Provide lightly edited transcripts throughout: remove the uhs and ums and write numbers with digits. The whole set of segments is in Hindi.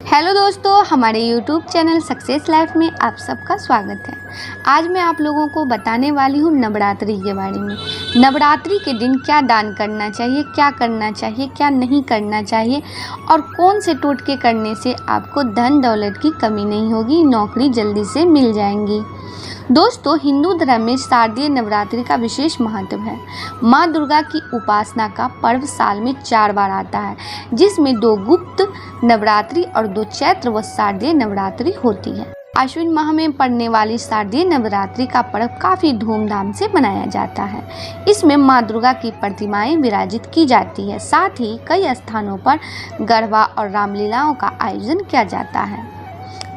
हेलो दोस्तों, हमारे YouTube चैनल सक्सेस लाइफ में आप सबका स्वागत है। आज मैं आप लोगों को बताने वाली हूँ नवरात्रि के बारे में। नवरात्रि के दिन क्या दान करना चाहिए, क्या करना चाहिए, क्या नहीं करना चाहिए और कौन से टोटके करने से आपको धन दौलत की कमी नहीं होगी, नौकरी जल्दी से मिल जाएंगी। दोस्तों, हिंदू धर्म में शारदीय नवरात्रि का विशेष महत्व है। माँ दुर्गा की उपासना का पर्व साल में 4 बार आता है, जिसमें 2 गुप्त नवरात्रि और 2 चैत्र व शारदीय नवरात्रि होती है। आश्विन माह में पड़ने वाली शारदीय नवरात्रि का पर्व काफ़ी धूमधाम से मनाया जाता है। इसमें माँ दुर्गा की प्रतिमाएं विराजित की जाती है। साथ ही कई स्थानों पर गरबा और रामलीलाओं का आयोजन किया जाता है।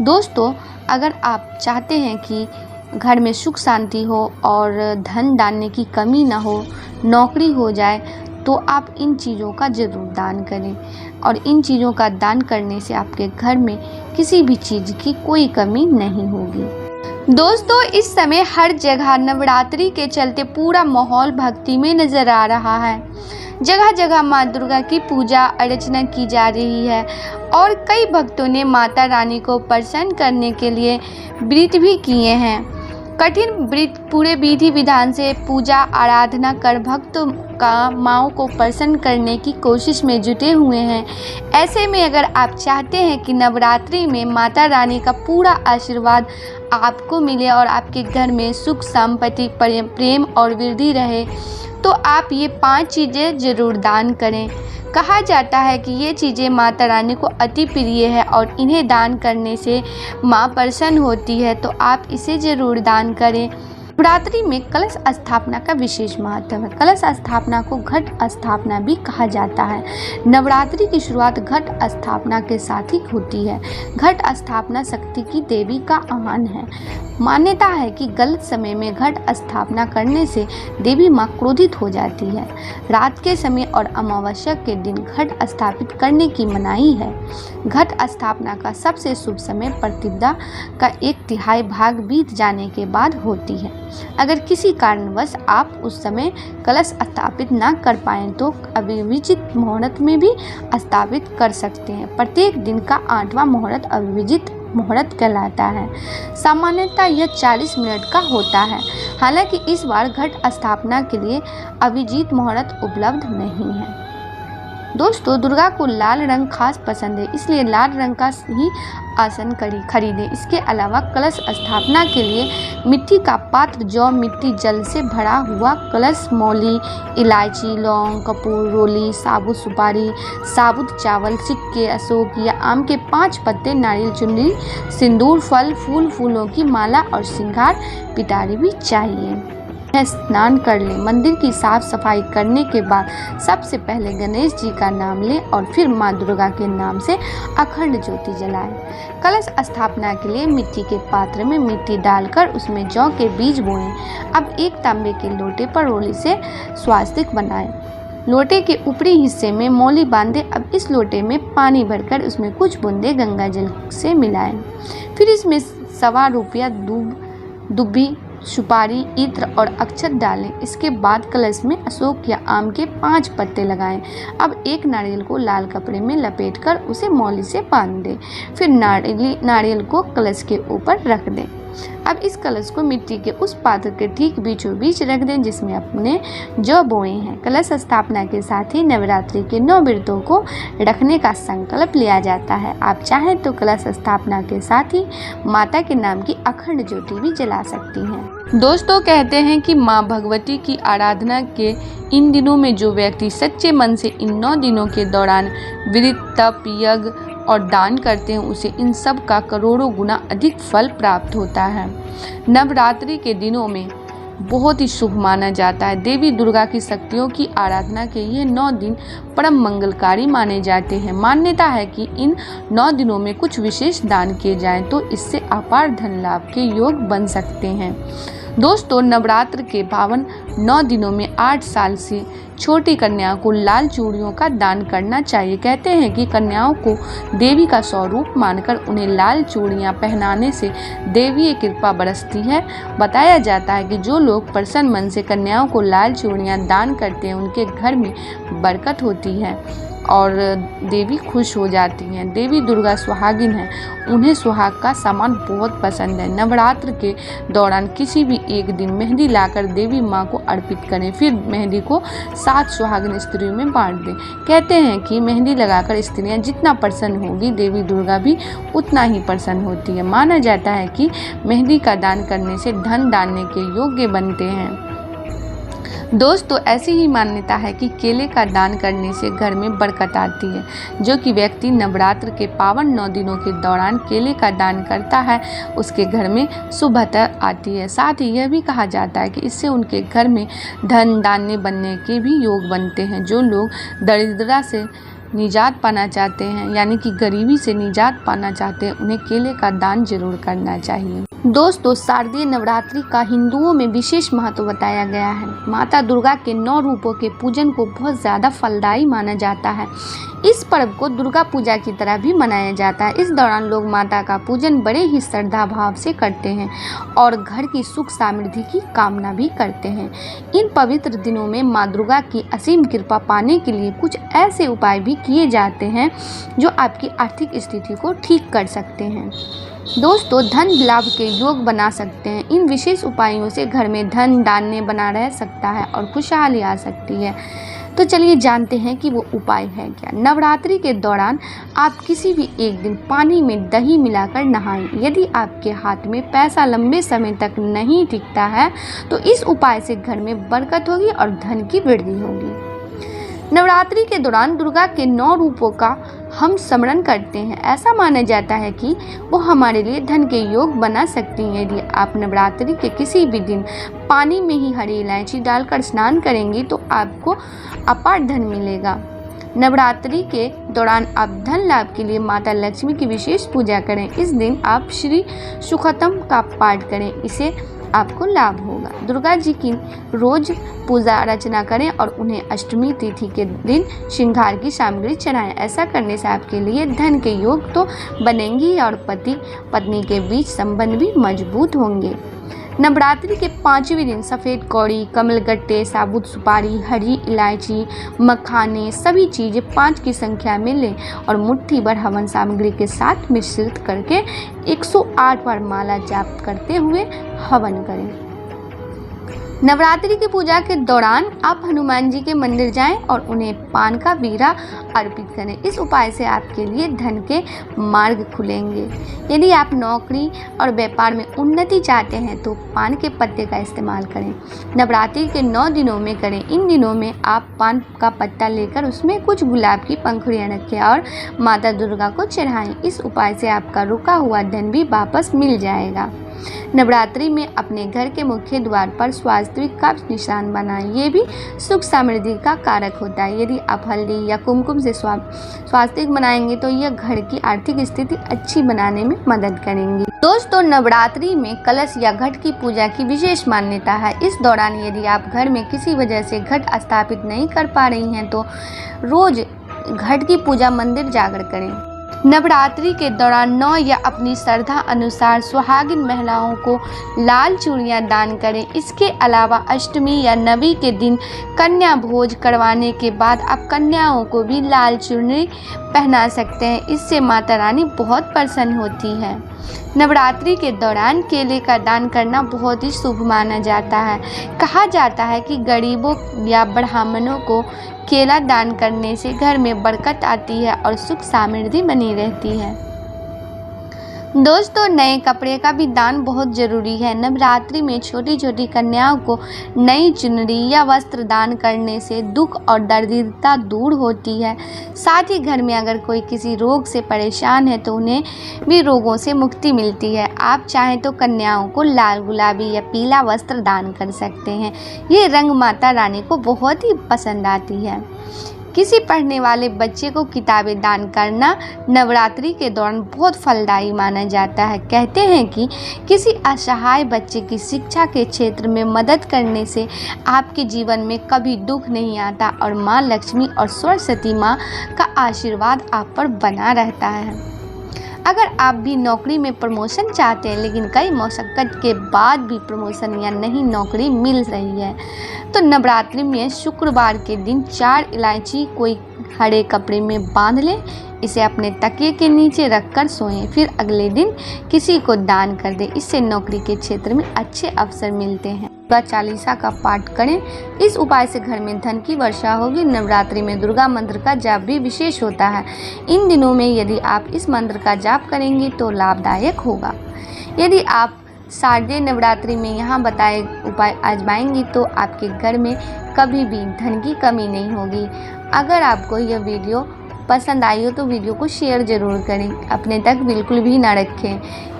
दोस्तों, अगर आप चाहते हैं कि घर में सुख शांति हो और धन दान की कमी ना हो, नौकरी हो जाए, तो आप इन चीज़ों का ज़रूर दान करें। और इन चीज़ों का दान करने से आपके घर में किसी भी चीज़ की कोई कमी नहीं होगी। दोस्तों, इस समय हर जगह नवरात्रि के चलते पूरा माहौल भक्ति में नज़र आ रहा है। जगह जगह माँ दुर्गा की पूजा अर्चना की जा रही है और कई भक्तों ने माता रानी को प्रसन्न करने के लिए व्रत भी किए हैं। कठिन व्रत पूरे विधि विधान से पूजा आराधना कर भक्तों का माँ को प्रसन्न करने की कोशिश में जुटे हुए हैं। ऐसे में अगर आप चाहते हैं कि नवरात्रि में माता रानी का पूरा आशीर्वाद आपको मिले और आपके घर में सुख संपत्ति प्रेम और वृद्धि रहे, तो आप ये 5 चीज़ें ज़रूर दान करें। कहा जाता है कि ये चीज़ें माता रानी को अति प्रिय है और इन्हें दान करने से माँ प्रसन्न होती है, तो आप इसे ज़रूर दान करें। नवरात्रि में कलश स्थापना का विशेष महत्व है। कलश स्थापना को घट स्थापना भी कहा जाता है। नवरात्रि की शुरुआत घट स्थापना के साथ ही होती है। घट स्थापना शक्ति की देवी का आह्वान है। मान्यता है कि गलत समय में घट स्थापना करने से देवी माँ क्रोधित हो जाती है। रात के समय और अमावस्या के दिन घट स्थापित करने की मनाही है। घट स्थापना का सबसे शुभ समय प्रतिपदा का 1/3 भाग बीत जाने के बाद होती है। अगर किसी कारणवश आप उस समय कलश स्थापित ना कर पाएँ तो अविजित मुहूर्त में भी स्थापित कर सकते हैं। प्रत्येक दिन का 8वां मुहूर्त अविजित मुहूर्त कहलाता है। सामान्यतः यह 40 मिनट का होता है। हालांकि इस बार घट स्थापना के लिए अविजित मुहूर्त उपलब्ध नहीं है। दोस्तों, दुर्गा को लाल रंग खास पसंद है, इसलिए लाल रंग का ही आसन खरीदें। इसके अलावा कलश स्थापना के लिए मिट्टी का पात्र, जौ, मिट्टी, जल से भरा हुआ कलश, मौली, इलायची, लौंग, कपूर, रोली, साबुत सुपारी, साबुत चावल, सिक्के, अशोक या आम के 5 पत्ते, नारियल चुनरी, सिंदूर, फल, फूलों की माला और श्रृंगार पिटारी भी चाहिए। स्नान कर लें। मंदिर की साफ सफाई करने के बाद सबसे पहले गणेश जी का नाम लें और फिर माँ दुर्गा के नाम से अखंड ज्योति जलाएं। कलश स्थापना के लिए मिट्टी के पात्र में मिट्टी डालकर उसमें जौ के बीज बोएं। अब एक तांबे के लोटे पर रोली से स्वास्तिक बनाएं। लोटे के ऊपरी हिस्से में मौली बांधें। अब इस लोटे में पानी भरकर उसमें कुछ बूंदे गंगा जल से मिलाएं। फिर इसमें 1.25 रुपया दुब्बी, सुपारी, इत्र और अक्षत डालें। इसके बाद कलश में अशोक या आम के 5 पत्ते लगाएं। अब एक नारियल को लाल कपड़े में लपेटकर उसे मौली से बांध दें। फिर नारियल को कलश के ऊपर रख दें। अब इस कलश को मिट्टी के उस पात्र के ठीक बीचों बीच रख दें जिसमें अपने जौ बोए हैं। कलश स्थापना के साथ ही नवरात्रि के 9 व्रतों को रखने का संकल्प लिया जाता है। आप चाहें तो कलश स्थापना के साथ ही माता के नाम की अखंड ज्योति भी जला सकती हैं। दोस्तों, कहते हैं कि माँ भगवती की आराधना के इन दिनों में जो व्यक्ति सच्चे मन से इन 9 दिनों के दौरान व्रत, तप, यज्ञ और दान करते हैं, उसे इन सब का करोड़ों गुना अधिक फल प्राप्त होता है। नवरात्रि के दिनों में बहुत ही शुभ माना जाता है। देवी दुर्गा की शक्तियों की आराधना के ये 9 दिन परम मंगलकारी माने जाते हैं। मान्यता है कि इन 9 दिनों में कुछ विशेष दान किए जाएं तो इससे अपार धन लाभ के योग बन सकते हैं। दोस्तों, नवरात्र के पावन 9 दिनों में 8 साल से छोटी कन्याओं को लाल चूड़ियों का दान करना चाहिए। कहते हैं कि कन्याओं को देवी का स्वरूप मानकर उन्हें लाल चूड़ियां पहनाने से देवी कृपा बरसती है। बताया जाता है कि जो लोग प्रसन्न मन से कन्याओं को लाल चूड़ियां दान करते हैं, उनके घर में बरकत होती है। और देवी खुश हो जाती हैं। देवी दुर्गा सुहागिन हैं, उन्हें सुहाग का सामान बहुत पसंद है। नवरात्र के दौरान किसी भी एक दिन मेहंदी लाकर देवी माँ को अर्पित करें, फिर मेहंदी को 7 सुहागिन स्त्रियों में बांट दें। कहते हैं कि मेहंदी लगाकर स्त्रियाँ जितना प्रसन्न होगी, देवी दुर्गा भी उतना ही प्रसन्न होती है। माना जाता है कि मेहंदी का दान करने से धन डालने के योग्य बनते हैं। दोस्तों, ऐसी ही मान्यता है कि केले का दान करने से घर में बरकत आती है। जो कि व्यक्ति नवरात्र के पावन 9 दिनों के दौरान केले का दान करता है, उसके घर में शुभता आती है। साथ ही यह भी कहा जाता है कि इससे उनके घर में धन धान्य बनने के भी योग बनते हैं। जो लोग दरिद्रता से निजात पाना चाहते हैं, यानी कि गरीबी से निजात पाना चाहते हैं, उन्हें केले का दान जरूर करना चाहिए। दोस्तों, शारदीय नवरात्रि का हिंदुओं में विशेष महत्व बताया गया है। माता दुर्गा के 9 रूपों के पूजन को बहुत ज़्यादा फलदायी माना जाता है। इस पर्व को दुर्गा पूजा की तरह भी मनाया जाता है। इस दौरान लोग माता का पूजन बड़े ही श्रद्धा भाव से करते हैं और घर की सुख समृद्धि की कामना भी करते हैं। इन पवित्र दिनों में माँ दुर्गा की असीम कृपा पाने के लिए कुछ ऐसे उपाय भी किए जाते हैं जो आपकी आर्थिक स्थिति को ठीक कर सकते हैं। दोस्तों, धन लाभ के योग बना सकते हैं। इन विशेष उपायों से घर में धन धान्य बना रह सकता है और खुशहाली आ सकती है। तो चलिए जानते हैं कि वो उपाय है क्या। नवरात्रि के दौरान आप किसी भी एक दिन पानी में दही मिलाकर नहाएं। यदि आपके हाथ में पैसा लंबे समय तक नहीं टिकता है तो इस उपाय से घर में बरकत होगी और धन की वृद्धि होगी। नवरात्रि के दौरान दुर्गा के 9 रूपों का हम स्मरण करते हैं। ऐसा माना जाता है कि वो हमारे लिए धन के योग बना सकती हैं। यदि आप नवरात्रि के किसी भी दिन पानी में ही हरी इलायची डालकर स्नान करेंगी तो आपको अपार धन मिलेगा। नवरात्रि के दौरान आप धन लाभ के लिए माता लक्ष्मी की विशेष पूजा करें। इस दिन आप श्री सुखतम का पाठ करें, इससे आपको लाभ होगा। दुर्गा जी की रोज पूजा अर्चना करें और उन्हें अष्टमी तिथि के दिन श्रृंगार की सामग्री चढ़ाएं। ऐसा करने से आपके लिए धन के योग तो बनेंगे और पति पत्नी के बीच संबंध भी मजबूत होंगे। नवरात्रि के 5वें दिन सफ़ेद कौड़ी, कमलगट्टे, साबुत सुपारी, हरी इलायची, मखाने सभी चीज़ें 5 की संख्या में लें और मुट्ठी भर हवन सामग्री के साथ मिश्रित करके 108 बार माला जाप करते हुए हवन करें। नवरात्रि की पूजा के दौरान आप हनुमान जी के मंदिर जाएं और उन्हें पान का वीरा अर्पित करें। इस उपाय से आपके लिए धन के मार्ग खुलेंगे। यदि आप नौकरी और व्यापार में उन्नति चाहते हैं तो पान के पत्ते का इस्तेमाल करें। नवरात्रि के 9 दिनों में करें। इन दिनों में आप पान का पत्ता लेकर उसमें कुछ गुलाब की पंखुड़ियाँ रखें और माता दुर्गा को चढ़ाएं। इस उपाय से आपका रुका हुआ धन भी वापस मिल जाएगा। नवरात्रि में अपने घर के मुख्य द्वार पर स्वास्तिक का निशान बनाएं। ये भी सुख समृद्धि का कारक होता है। यदि आप हल्दी या कुमकुम से स्वास्तिक बनाएंगे तो यह घर की आर्थिक स्थिति अच्छी बनाने में मदद करेंगी। दोस्तों, नवरात्रि में कलश या घट की पूजा की विशेष मान्यता है। इस दौरान यदि आप घर में किसी वजह से घट स्थापित नहीं कर पा रही हैं तो रोज घट की पूजा मंदिर जाकर करें। नवरात्रि के दौरान 9 या अपनी श्रद्धा अनुसार सुहागिन महिलाओं को लाल चूड़ियां दान करें। इसके अलावा अष्टमी या नवी के दिन कन्या भोज करवाने के बाद आप कन्याओं को भी लाल चुनरी पहना सकते हैं। इससे माता रानी बहुत प्रसन्न होती है। नवरात्रि के दौरान केले का दान करना बहुत ही शुभ माना जाता है। कहा जाता है कि गरीबों या ब्राह्मणों को केला दान करने से घर में बरकत आती है और सुख समृद्धि बनी रहती है। दोस्तों, नए कपड़े का भी दान बहुत ज़रूरी है। नवरात्रि में छोटी छोटी कन्याओं को नई चुनरी या वस्त्र दान करने से दुख और दरिद्रता दूर होती है। साथ ही घर में अगर कोई किसी रोग से परेशान है तो उन्हें भी रोगों से मुक्ति मिलती है। आप चाहें तो कन्याओं को लाल, गुलाबी या पीला वस्त्र दान कर सकते हैं। ये रंग माता रानी को बहुत ही पसंद आती है। किसी पढ़ने वाले बच्चे को किताबें दान करना नवरात्रि के दौरान बहुत फलदायी माना जाता है। कहते हैं कि किसी असहाय बच्चे की शिक्षा के क्षेत्र में मदद करने से आपके जीवन में कभी दुख नहीं आता और माँ लक्ष्मी और सरस्वती माँ का आशीर्वाद आप पर बना रहता है। अगर आप भी नौकरी में प्रमोशन चाहते हैं लेकिन कई मशक्क़त के बाद भी प्रमोशन या नई नौकरी मिल रही है, तो नवरात्रि में शुक्रवार के दिन 4 इलायची कोई हरे कपड़े में बांध लें। इसे अपने तकिए के नीचे रखकर सोएं, फिर अगले दिन किसी को दान कर दें। इससे नौकरी के क्षेत्र में अच्छे अवसर मिलते हैं। दुर्गा चालीसा का पाठ करें। इस उपाय से घर में धन की वर्षा होगी। नवरात्रि में दुर्गा मंत्र का जाप भी विशेष होता है। इन दिनों में यदि आप इस मंत्र का जाप करेंगे तो लाभदायक होगा। यदि आप शारदीय नवरात्रि में यहाँ बताए उपाय आजमाएंगी तो आपके घर में कभी भी धन की कमी नहीं होगी। अगर आपको यह वीडियो पसंद आई हो तो वीडियो को शेयर ज़रूर करें, अपने तक बिल्कुल भी ना रखें,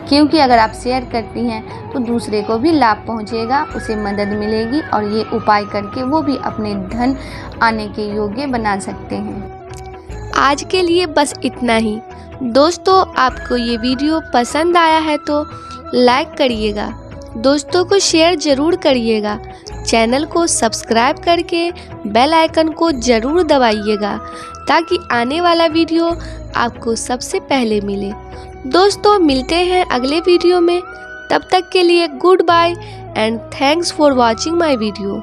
क्योंकि अगर आप शेयर करती हैं तो दूसरे को भी लाभ पहुंचेगा, उसे मदद मिलेगी और ये उपाय करके वो भी अपने धन आने के योग्य बना सकते हैं। आज के लिए बस इतना ही। दोस्तों, आपको ये वीडियो पसंद आया है तो लाइक करिएगा, दोस्तों को शेयर ज़रूर करिएगा, चैनल को सब्सक्राइब करके बेल आइकन को ज़रूर दबाइएगा ताकि आने वाला वीडियो आपको सबसे पहले मिले। दोस्तों, मिलते हैं अगले वीडियो में। तब तक के लिए good bye and thanks for watching my video.